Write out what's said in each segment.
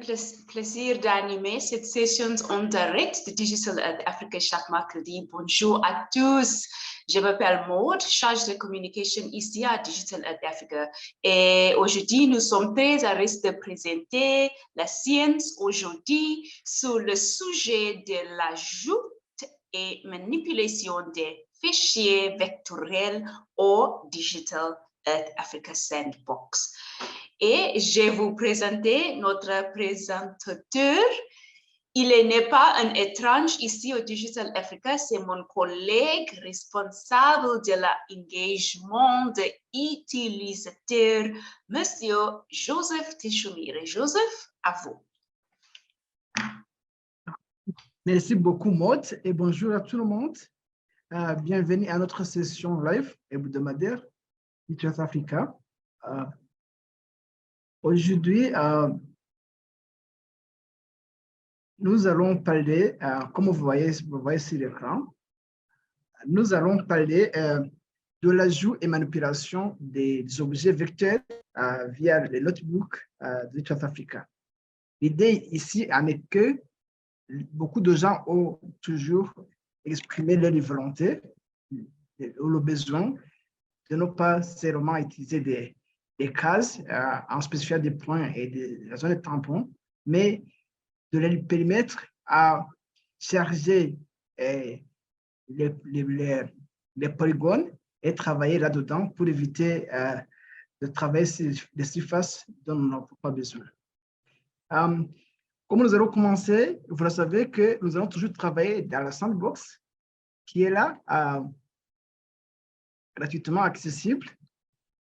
plaisir d'animer cette session en direct de Digital Earth Africa chaque mercredi. Bonjour à tous. Je m'appelle Maud, chargée de communication ici à Digital Earth Africa. Et aujourd'hui, nous sommes très à l'aise de présenter la science aujourd'hui sur le sujet de l'ajout et manipulation des fichiers vectoriels au Digital Earth Africa Sandbox. Et je vais vous présenter notre présentateur. Il n'est pas un étrange ici au Digital Africa, c'est mon collègue responsable de l'engagement des utilisateurs, Monsieur Joseph Teshumire. Joseph, à vous. Merci beaucoup, Maud, et bonjour à tout le monde. Bienvenue à notre session live hebdomadaire Digital Africa. Aujourd'hui, nous allons parler, comme vous voyez sur l'écran, nous allons parler de l'ajout et manipulation des objets vecteurs via les notebooks de Digital Africa. L'idée ici en est que beaucoup de gens ont toujours exprimé leur volonté ou le besoin de ne pas seulement utiliser des cases en spécifiant des points et des zones de tampons, mais de les permettre à charger les polygones et travailler là-dedans pour éviter de travailler sur des surfaces dont nous n'avons pas besoin. Comme nous allons commencer, vous le savez que nous allons toujours travailler dans la sandbox qui est là, gratuitement accessible,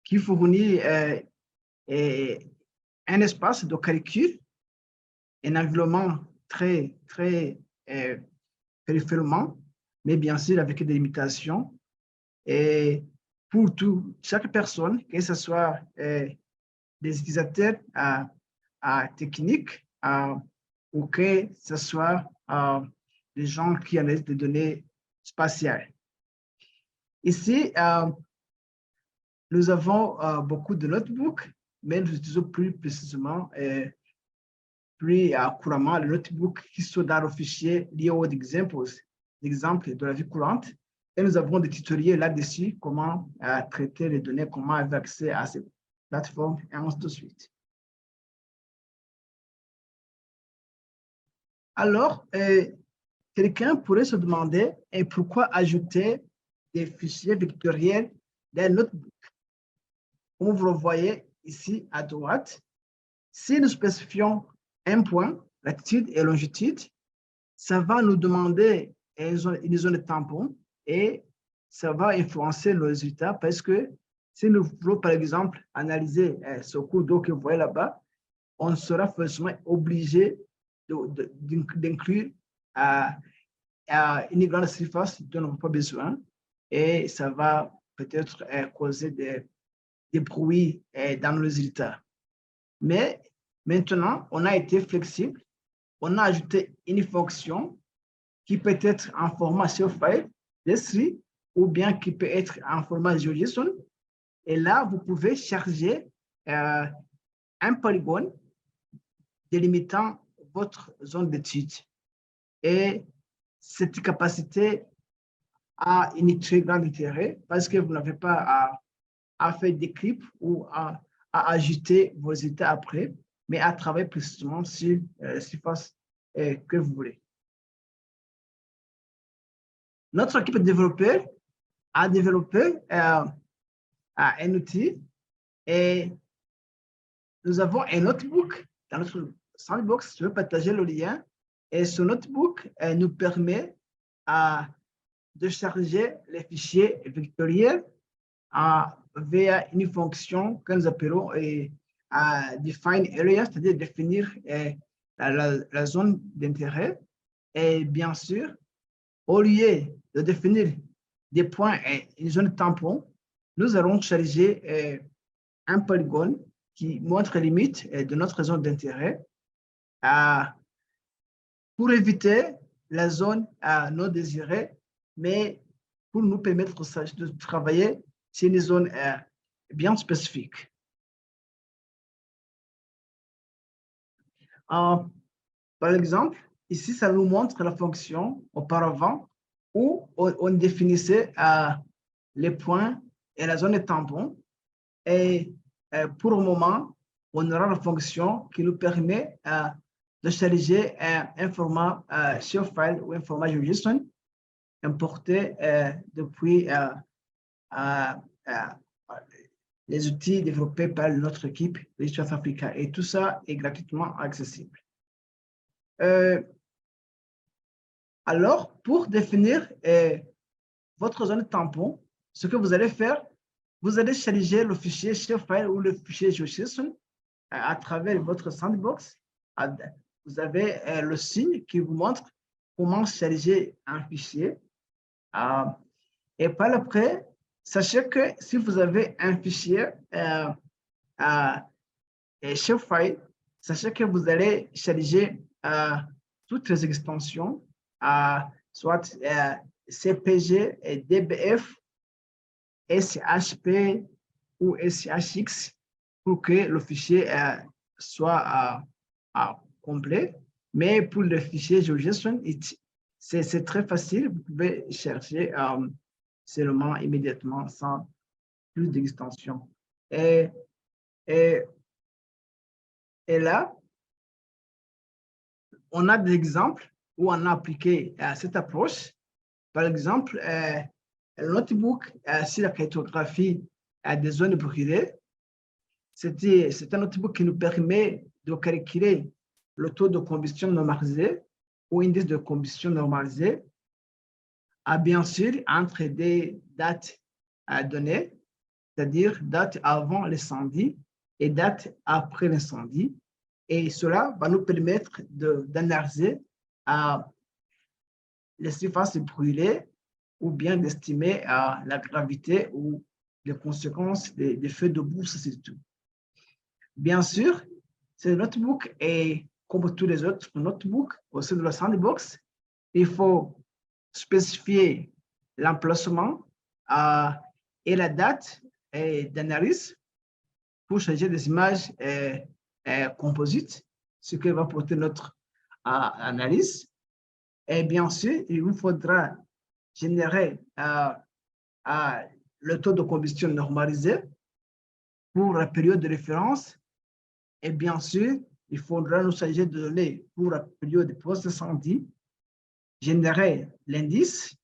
qui fournit un espace de calcul, un environnement très périphériquement, mais bien sûr avec des limitations. Et pour chaque personne, que ce soit des utilisateurs techniques ou que ce soit des gens qui analysent des données spatiales. Ici, nous avons beaucoup de notebooks, mais nous utilisons plus précisément, plus couramment les notebooks qui sont dans le fichier Leawood Examples, l'exemple de la vie courante. Et nous avons des tutoriels là-dessus, comment traiter les données, comment avoir accès à ces plateformes, et ainsi de suite. Alors, quelqu'un pourrait se demander pourquoi ajouter des fichiers vectoriels dans un notebook. Comme vous le voyez ici à droite, si nous spécifions un point, latitude et longitude, ça va nous demander une zone de tampon et ça va influencer le résultat parce que si nous voulons par exemple analyser ce cours d'eau que vous voyez là-bas, on sera forcément obligé d'inclure une grande surface dont on n'a pas besoin et ça va peut-être causer des bruits dans le résultat. Mais maintenant, on a été flexible, on a ajouté une fonction qui peut être en format shapefile, S3, ou bien qui peut être en format GeoJSON. Et là, vous pouvez charger un polygone délimitant votre zone d'étude. Et cette capacité a un très grand intérêt parce que vous n'avez pas à faire des clips ou à ajouter vos états après, mais à travailler précisément sur la surface que vous voulez. Notre équipe de développeurs a développé un outil et nous avons un notebook dans notre sandbox. Je vais partager le lien. Et ce notebook nous permet de charger les fichiers vectoriels via une fonction que nous appelons define area, c'est-à-dire définir la zone d'intérêt. Et bien sûr, au lieu de définir des points et une zone tampon, nous allons charger un polygone qui montre les limites de notre zone d'intérêt pour éviter la zone non désirée, mais pour nous permettre de travailler sur une zone bien spécifique. Par exemple, ici, ça nous montre la fonction auparavant où on définissait les points et la zone de tampon. Et pour le moment, on aura la fonction qui nous permet de charger un format shapefile ou un format JSON importé depuis les outils développés par notre équipe de South Africa. Et tout ça est gratuitement accessible. Alors, pour définir votre zone de tampon, ce que vous allez faire, vous allez charger le fichier shapefile ou le fichier JSON à travers votre sandbox. Vous avez le signe qui vous montre comment charger un fichier. Et par après, sachez que si vous avez un fichier shapefile, sachez que vous allez charger toutes les extensions, soit CPG, et DBF, SHP ou SHX, pour que le fichier soit complet. Mais pour le fichier JSON, c'est très facile. Vous pouvez chercher seulement immédiatement sans plus d'extension. Et là, on a des exemples où on a appliqué cette approche. Par exemple, le notebook sur la cartographie des zones brûlées. C'est un notebook qui nous permet de calculer le taux de combustion normalisé ou indice de combustion normalisé, bien sûr, entre des dates données, c'est-à-dire date avant l'incendie et date après l'incendie. Et cela va nous permettre d'analyser les surfaces brûlées ou bien d'estimer la gravité ou les conséquences des feux de bourse, surtout. Bien sûr, ce notebook est comme tous les autres notebooks au sein de la sandbox. Il faut spécifier l'emplacement et la date d'analyse pour charger des images composites, ce que va porter notre analyse. Et bien sûr, il vous faudra générer le taux de combustion normalisé pour la période de référence. Et bien sûr, il faudra nous charger de données pour la période post-incendie, générer l'indice,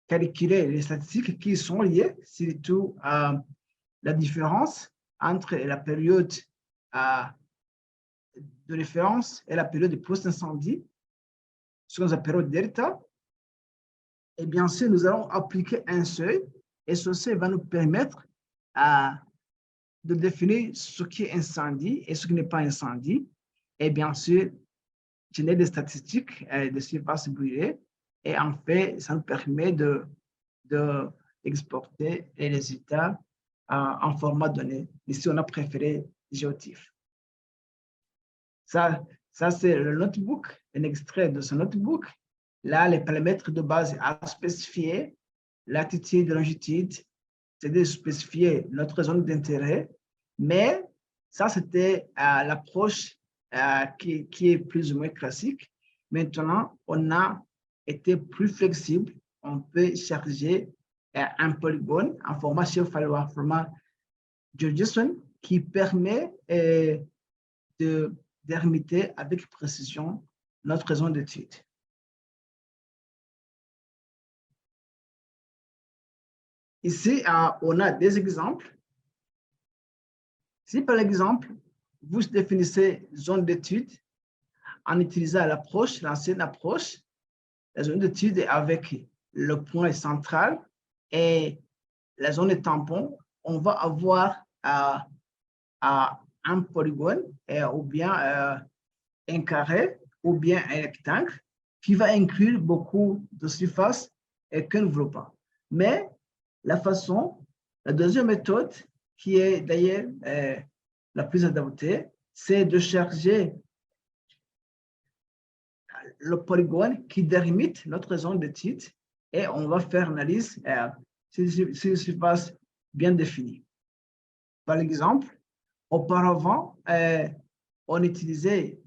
calculer les statistiques qui sont liées, surtout la différence entre la période de référence et la période post-incendie, ce qu'on appelle delta. Et bien sûr, nous allons appliquer un seuil, et ce seuil va nous permettre de définir ce qui est incendie et ce qui n'est pas incendie. Et bien sûr, générer des statistiques de surface brûlée. Et en fait, ça nous permet d'exporter les résultats en format donné. Ici, on a préféré GeoTIFF. Ça c'est le notebook, un extrait de ce notebook. Là, les paramètres de base à spécifier, latitude, longitude, c'est de spécifier notre zone d'intérêt. Mais ça, c'était l'approche qui est plus ou moins classique. Maintenant, on a été plus flexible. On peut charger un polygone en format shapefile ou en format JSON qui permet de délimiter avec précision notre zone d'étude. Ici, on a des exemples. Si par exemple, vous définissez zone d'étude en utilisant l'approche, l'ancienne approche, la zone d'étude avec le point central et la zone de tampon, on va avoir un polygone ou bien un carré ou bien un rectangle qui va inclure beaucoup de surfaces et que nous ne voulons pas. Mais la deuxième méthode qui est d'ailleurs la plus adaptée, c'est de charger le polygone qui délimite notre zone d'étude et on va faire l'analyse sur une surface bien définie. Par exemple, auparavant, on utilisait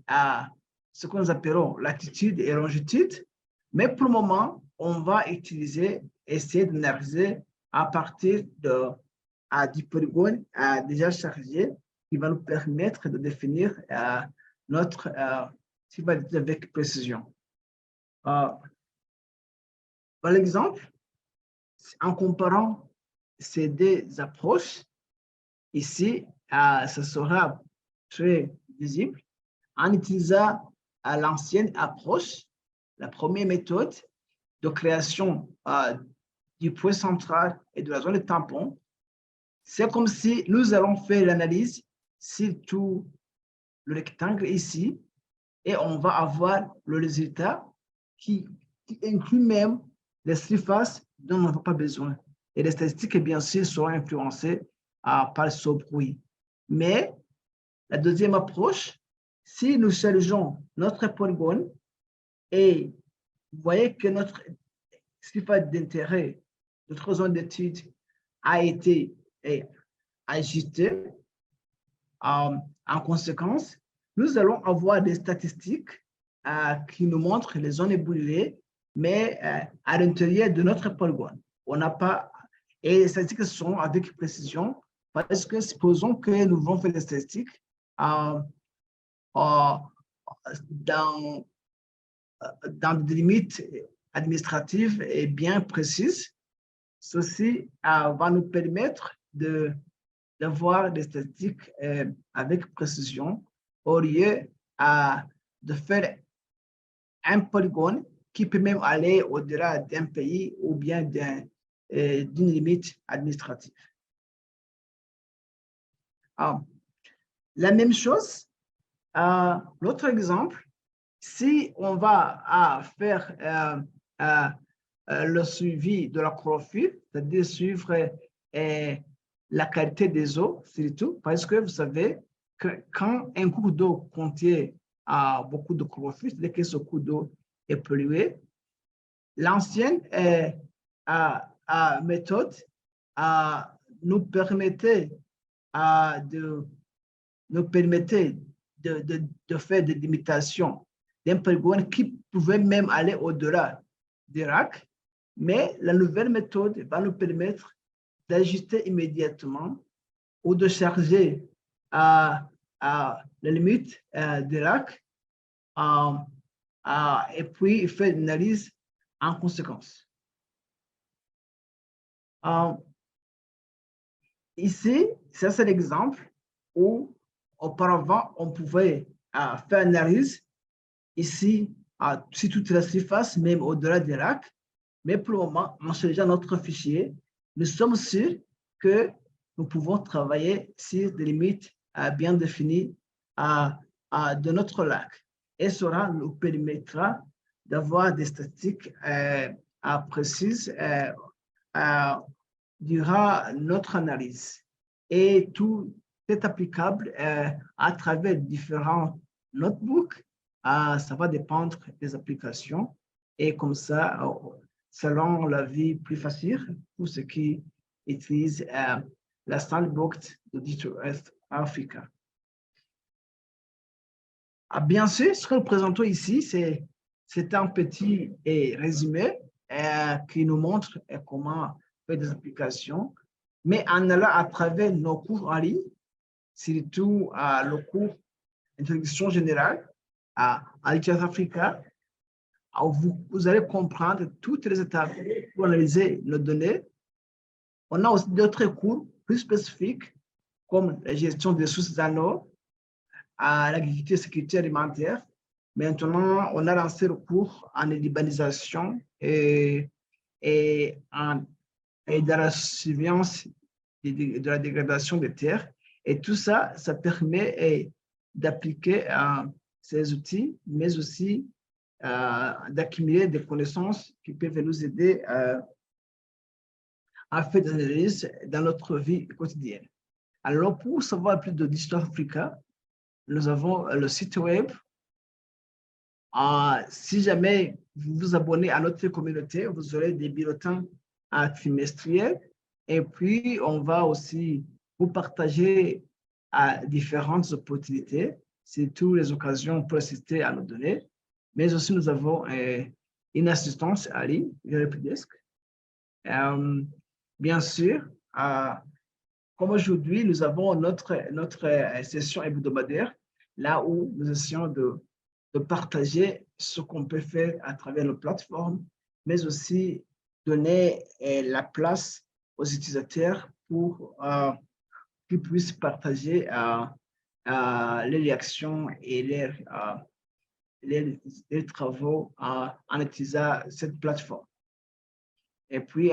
ce que nous appelons latitude et longitude, mais pour le moment, on va essayer d'analyser à partir du polygone déjà chargé qui va nous permettre de définir notre type avec précision. Par exemple, en comparant ces deux approches, ici, ça sera très visible en utilisant l'ancienne approche, la première méthode de création du point central et de la zone de tampon. C'est comme si nous allons faire l'analyse sur tout le rectangle ici et on va avoir le résultat qui inclut même les surfaces dont on n'a pas besoin. Et les statistiques, bien sûr, seront influencées par ce bruit. Mais la deuxième approche, si nous chargeons notre polygone et vous voyez que notre surface d'intérêt, notre zone d'étude a été ajustée, en conséquence, nous allons avoir des statistiques qui nous montrent les zones éboulées, mais à l'intérieur de notre polygone. On n'a pas, et les statistiques sont avec précision parce que supposons que nous voulons faire des statistiques dans des limites administratives et bien précises. Ceci va nous permettre d'avoir des statistiques avec précision au lieu de faire un polygone qui peut même aller au-delà d'un pays ou bien d'une limite administrative. La même chose, l'autre exemple, si on va faire le suivi de la chlorophylle, c'est-à-dire suivre la qualité des eaux, surtout, parce que vous savez que quand un cours d'eau contient beaucoup de chlorophylle, c'est-à-dire que ce cours d'eau est pollué, l'ancienne méthode nous permettait de faire des limitations d'un polygone qui pouvait même aller au-delà des racks, mais la nouvelle méthode va nous permettre d'ajuster immédiatement ou de charger la limite des racks et puis faire une analyse en conséquence. Ici, ça c'est l'exemple où auparavant on pouvait faire une analyse ici sur toute la surface, même au-delà des racks, mais pour le moment, en chargeant notre fichier, nous sommes sûrs que nous pouvons travailler sur des limites bien définies de notre lac. Et cela nous permettra d'avoir des statistiques précises durant notre analyse. Et tout est applicable à travers différents notebooks. Ça va dépendre des applications. Et comme ça, ça rend la vie plus facile pour ceux qui utilisent la sandbox de Digital Earth Africa. Bien sûr, ce que nous présentons ici, c'est un petit résumé qui nous montre comment faire des applications, mais en allant à travers nos cours en ligne, surtout le cours Introduction générale à Digital Africa, vous allez comprendre toutes les étapes pour analyser nos données. On a aussi d'autres cours plus spécifiques, comme la gestion des sources en eau, l'agriculture et sécurité alimentaire. Maintenant, on a lancé le cours en urbanisation et dans la surveillance de la dégradation des terres. Et tout ça, ça permet d'appliquer ces outils, mais aussi d'accumuler des connaissances qui peuvent nous aider à faire des analyses dans notre vie quotidienne. Alors, pour savoir plus de Digital Africa, nous avons le site web. Si jamais vous vous abonnez à notre communauté, vous aurez des bulletins trimestriels. Et puis, on va aussi vous partager différentes opportunités c'est toutes les occasions pour assister à nos données. Mais aussi, nous avons une assistance à ligne, Helpdesk. Bien sûr, comme aujourd'hui, nous avons notre session hebdomadaire, là où nous essayons de partager ce qu'on peut faire à travers nos plateformes, mais aussi donner la place aux utilisateurs pour qu'ils puissent partager les réactions et les travaux en utilisant cette plateforme. Et puis,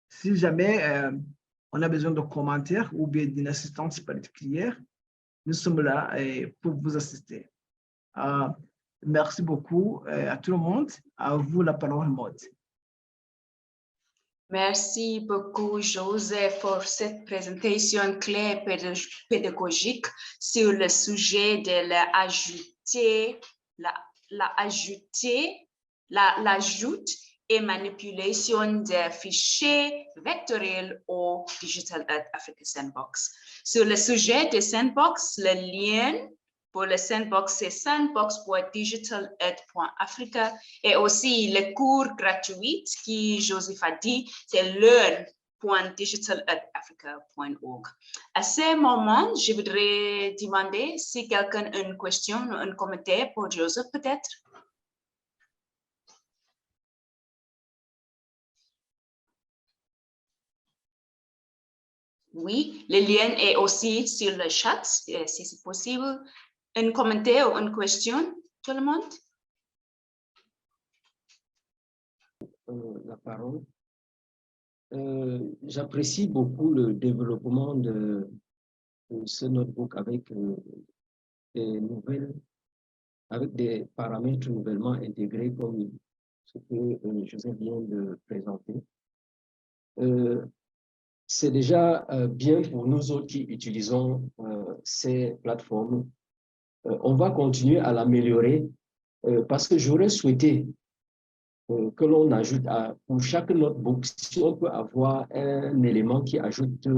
si jamais on a besoin de commentaires ou bien d'une assistance particulière, nous sommes là pour vous assister. Merci beaucoup à tout le monde. À vous la parole, Maud. Merci beaucoup, Joseph, pour cette présentation claire pédagogique sur le sujet de l'ajout et manipulation de fichiers vectoriels au Digital Earth Africa Sandbox. Sur le sujet de Sandbox, le lien pour le Sandbox, c'est sandbox.digitalearth.africa et aussi le cours gratuit qui Joseph a dit, c'est learn.digitalearthafrica.org. À ce moment, je voudrais demander si quelqu'un a une question ou un commentaire pour Joseph peut-être. Oui, le lien est aussi sur le chat, si c'est possible. Un commentaire ou une question, tout le monde? La parole. J'apprécie beaucoup le développement de ce notebook avec des paramètres nouvellement intégrés comme ce que Joseph vient de présenter. C'est déjà bien pour nous autres qui utilisons ces plateformes. On va continuer à l'améliorer parce que j'aurais souhaité que l'on ajoute pour chaque notebook, si on peut avoir un élément qui ajoute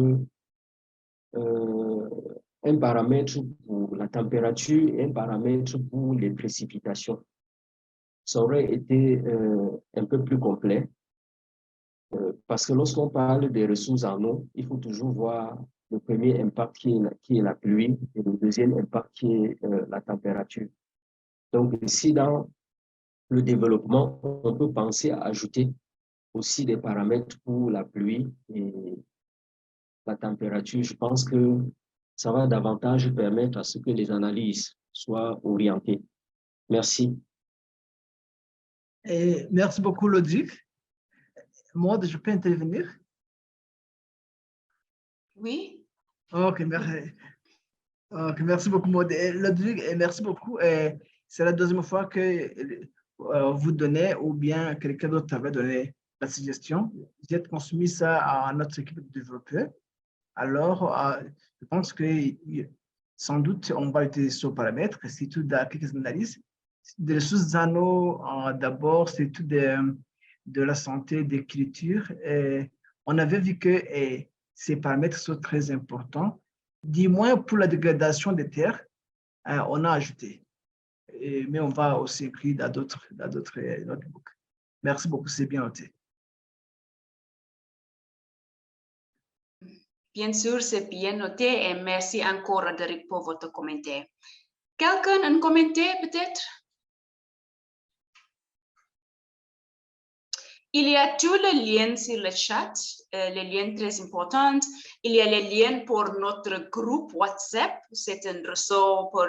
un paramètre pour la température et un paramètre pour les précipitations. Ça aurait été un peu plus complet parce que lorsqu'on parle des ressources en eau, il faut toujours voir le premier impact qui est la pluie et le deuxième impact qui est la température. Donc ici, dans le développement, on peut penser à ajouter aussi des paramètres pour la pluie et la température. Je pense que ça va davantage permettre à ce que les analyses soient orientées. Merci. Et merci beaucoup, Lodic. Maud, je peux intervenir? Oui. Ok, merci beaucoup, Maud. Lodic, merci beaucoup. C'est la deuxième fois que vous donnez ou bien quelqu'un d'autre avait donné la suggestion. J'ai transmis ça à notre équipe de développeurs. Alors, je pense que sans doute, on va utiliser ce paramètre. C'est tout dans quelques analyses. Des ressources en eau, d'abord, c'est tout de la santé, d'écriture. On avait vu que ces paramètres sont très importants. Du moins, pour la dégradation des terres, on a ajouté. Mais on va aussi écrire dans d'autres notebooks. Merci beaucoup, c'est bien noté. Bien sûr, c'est bien noté et merci encore, Roderick, pour votre commentaire. Quelqu'un a un commentaire peut-être? Il y a tous les liens sur le chat, les liens très importants. Il y a les liens pour notre groupe WhatsApp. C'est un réseau pour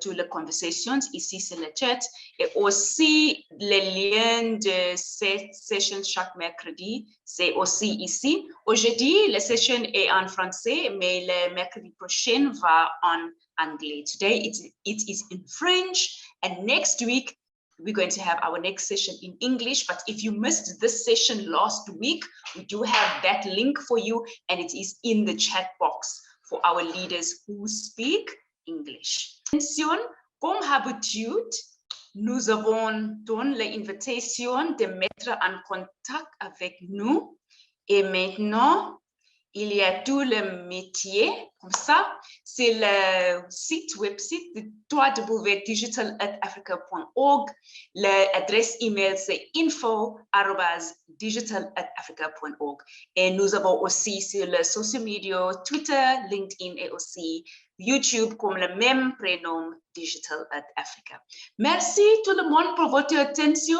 toutes les conversations. Ici, c'est le chat. Et aussi, les liens de cette session chaque mercredi, c'est aussi ici. Aujourd'hui, la session est en français, mais le mercredi prochain va en anglais. Today, it is in French. And next week, we're going to have our next session in English, but if you missed this session last week, we do have that link for you, and it is in the chat box for our leaders who speak English. Comme d'habitude, nous avons donné l'invitation de mettre en contact avec nous, et maintenant, il y a tout le métier, comme ça. C'est le website de www.digital@africa.org. L'adresse email, c'est info@digital@africa.org. Et nous avons aussi sur les social media, Twitter, LinkedIn et aussi YouTube comme le même prénom, Digital Africa. Merci tout le monde pour votre attention,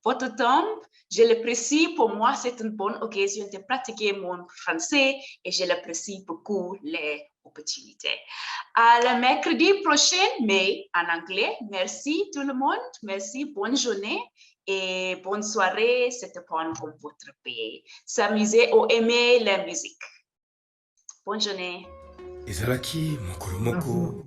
votre temps. Je l'apprécie. Pour moi, c'est une bonne occasion de pratiquer mon français et je l'apprécie beaucoup les opportunités. À le mercredi prochain, mais en anglais. Merci tout le monde. Merci. Bonne journée et bonne soirée. C'était bon pour votre pays. S'amuser ou aimer la musique. Bonne journée. Ezalaki mokolo moko